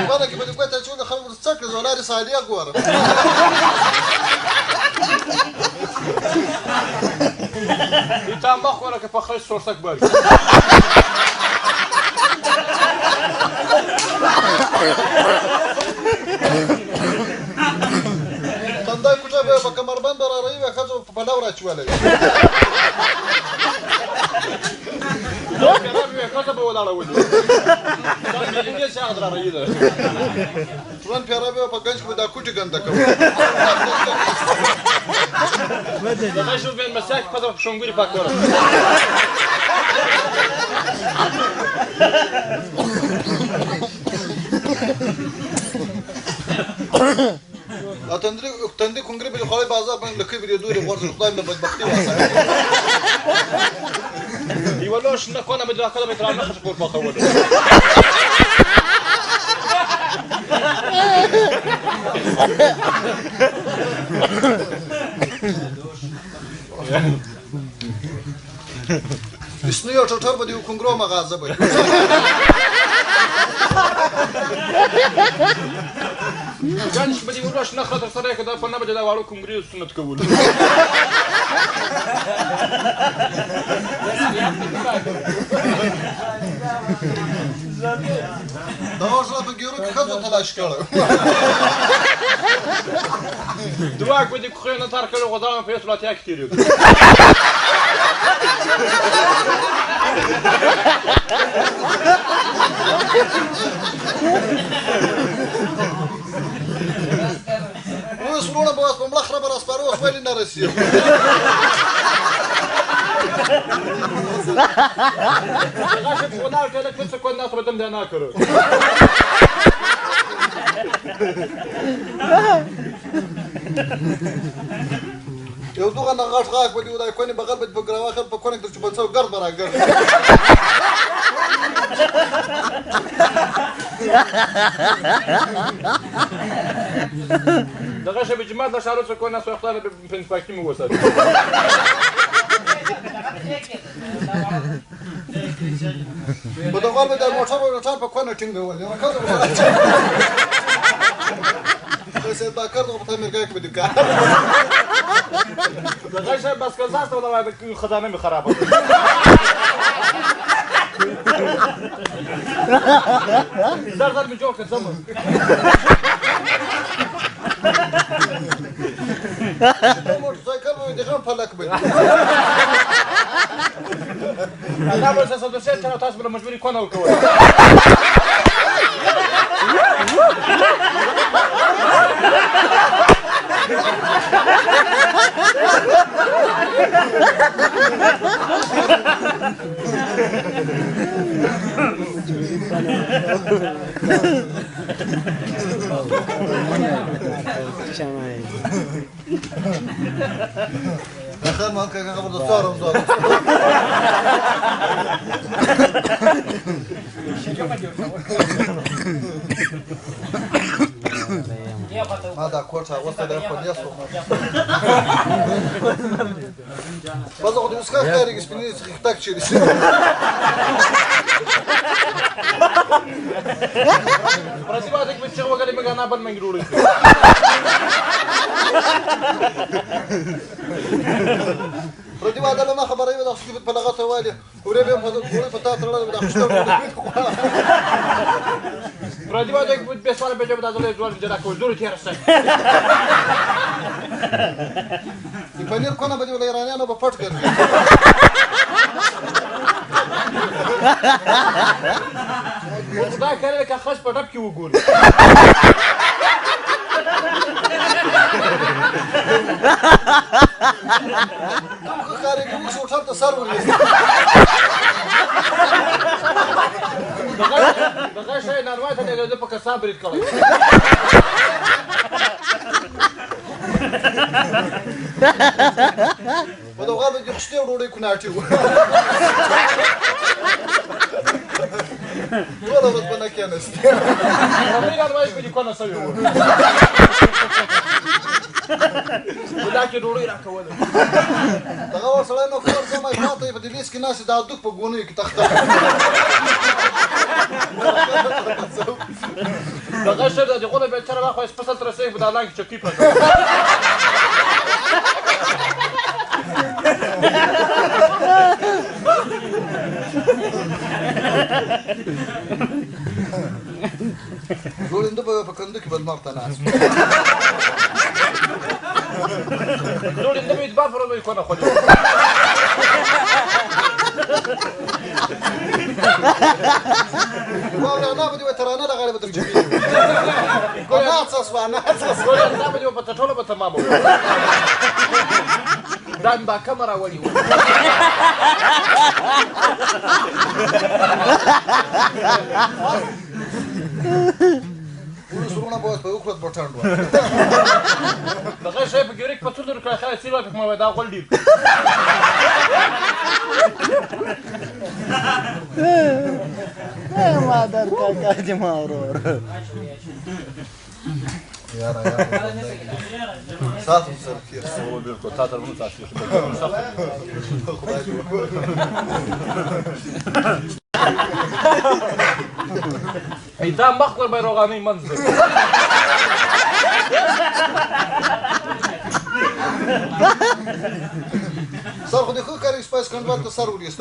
بله کې به دې ګوته اچولې خلک ورته څه کړي زه لارې سادې ګورم تا مخ وره که پخلی سرسک باری تندی کوټه به په کمربند به راروي وي ښځو په پلو راچولی ښځه به ولاړولي ملي ساعت راروي ده ټولن پیاره به په ګنج کې به دا کوټې ګنده کوي دغه شو بین مساک ښځه په شونګوري پاکوله تندی کنگری به خواهی بازار باید لکی بیده دوری غرز خدای من بدبختی واسه دیوالوش نکنه بدون اکادا بیتران نخش پور پاکوله اسنو یو ټټر به د یو کنګرو مغازه به جانش به دیوالوش نخره تر سره که دا په نه به د واړو کنګري سنت کولو دغه ژله په ګیرو کې ښځو تلاش کړی دواک به دې کوخۍ نه تار کړی غوځان په یې سلاتیا کې تېرېږي اوس وروڼه به اوس په مړه خره به راسپاره اوس ولې نه رسېږي Lascia buonare che le cose quando altro vedem da nacro. یو دغه نه غټ غاښ به دې ودای کونې بغل به دې په ګراواخر په کونې کې چې بنڅو ګرد به راګرد دغه شی به جماعت له شهرو څخه کونه سو خپل په پاکي مو وسات په دغه به د موټر په کونه ټینګول نو کله سه دا کار دغه په امریکا کې به دې کار دغه شی بس که زاست ولا به خزانه می خرابه زر می جوک زمان موټرسایکل به دې هم فلک به انا به اساس د شي ته تاسو به مجبوري کونه وکول خیر ما که خبر دستارم زاد ما دا کوټه وسته د په دیاسو باز خو دې وسکا خاري سپینې تک چي Спасибо, так вы чего говорили, мы на бан мангруры. ردي واحد لما خبر ايه بدك تجيب بلاغات والي وريبي بقول فتاه ترى بدك تشتغل ردي واحد بس ولا بيجي بدك تقول جوال جراك وزور تيرسه البنير كنا بدي ولا ايراني انا بفرط كده خدا करे का खस पटप क्यों गोरी خاري كم شو صار تصرف دغه شی ناروا ته د په کسان برید کړی په دغه به خشته وړوړې کوناټي و ټول ورځ په نکینست مې ناروا په دې کونه سوي و دا کې ډوړې راکول دغه ورسره نو کور زما ماته په دې لیس کې ناس دا دوک په ګونې کې تخته دغه شه د غوله بیچاره واخو سپیشل تر سیف د لاګ چکی پر جوړ انده په کنده کې بل مرته ناس جوړ انده می دبا فرو کنه خو والله انا بدي وترانا لا غالبا ترجمي انا اتصل انا اتصل ګوره دا به په ټوله به تمامو دا با کمره وړي سرونه به په وخت بټاند دغه شی په ګریک په څلور کړه خای سیوا په ما دا غول دی مادر کاکا دې ما ورور يارا ساتم سر خير او بالکل تاسو نو تاسو ای دا مخور به روغانی منځ سر خو دې خو کاری سپایس کنډوال ته سر ولېست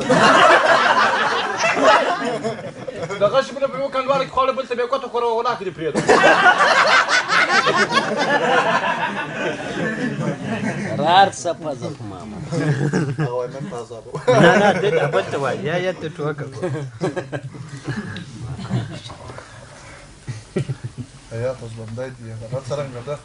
دغه شی په یو کنډوال کې خاله بل ته به کوته خورو ولا کې پریته رار صفه زف ماما هغه نن تازه نه دې بل ته وای یا ته ټوکه حياة بندايتي هذا څنګه ده